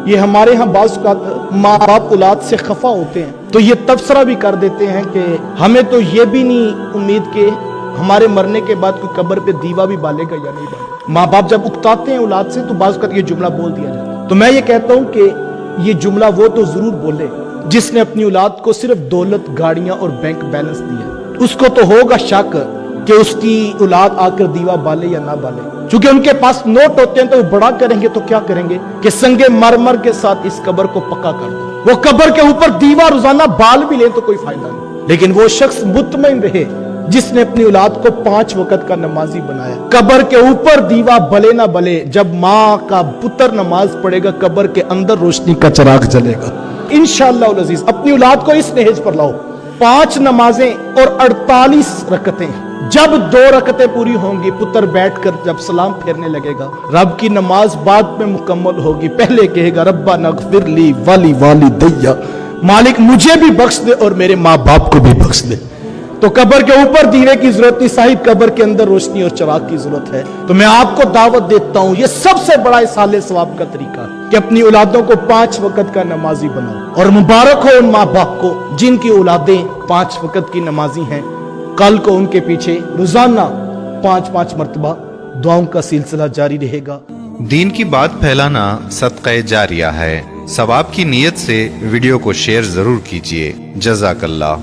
یہ ہمارے ہاں بعض ماں باپ اولاد سے خفا ہوتے ہیں تو یہ تبصرہ بھی کر دیتے ہیں کہ ہمیں تو یہ بھی نہیں امید کہ ہمارے مرنے کے بعد کوئی قبر پہ دیوا بھی بالے گا یا نہیں بالے گا۔ ماں باپ جب اکتاتے ہیں اولاد سے تو بعض اوقات یہ جملہ بول دیا جاتا ہے۔ تو میں یہ کہتا ہوں کہ یہ جملہ وہ تو ضرور بولے جس نے اپنی اولاد کو صرف دولت، گاڑیاں اور بینک بیلنس دیا۔ اس کو تو ہوگا شک کہ اس کی اولاد آ کر دیوا بالے یا نہ بالے، چونکہ ان کے پاس نوٹ ہوتے ہیں تو وہ بڑا کریں گے تو کیا کریں گے کہ سنگ مرمر کے ساتھ اس قبر کو پکا کر دو۔ وہ قبر کے اوپر دیوا روزانہ بال بھی لیں تو کوئی فائدہ نہیں، لیکن وہ شخص مطمئن رہے جس نے اپنی اولاد کو 5 وقت کا نمازی بنایا۔ قبر کے اوپر دیوا بلے نہ بلے، جب ماں کا پتر نماز پڑھے گا قبر کے اندر روشنی کا چراغ جلے گا۔ انشاءاللہ العزیز اپنی اولاد کو اس نہج پر لاؤ۔ 5 نمازیں اور 48 رکعتیں، جب 2 رکعتیں پوری ہوں گی پتر بیٹھ کر جب سلام پھیرنے لگے گا، رب کی نماز بعد میں مکمل ہوگی، پہلے کہے گا ربنا اغفر لی ولی والدی، مالک مجھے بھی بخش دے اور میرے ماں باپ کو بھی بخش دے۔ تو قبر کے اوپر دیوے کی ضرورت نہیں، صاحب قبر کے اندر روشنی اور چراغ کی ضرورت ہے۔ تو میں آپ کو دعوت دیتا ہوں، یہ سب سے بڑا اصالہ ثواب کا طریقہ ہے کہ اپنی اولادوں کو 5 وقت کا نمازی بناؤ، اور مبارک ہو ان ماں باپ کو جن کی اولادیں 5 وقت کی نمازی ہیں۔ کل کو ان کے پیچھے روزانہ 5 مرتبہ دعاؤں کا سلسلہ جاری رہے گا۔ دین کی بات پھیلانا صدقہ جاریہ ہے، ثواب کی نیت سے ویڈیو کو شیئر ضرور کیجیے۔ جزاک اللہ۔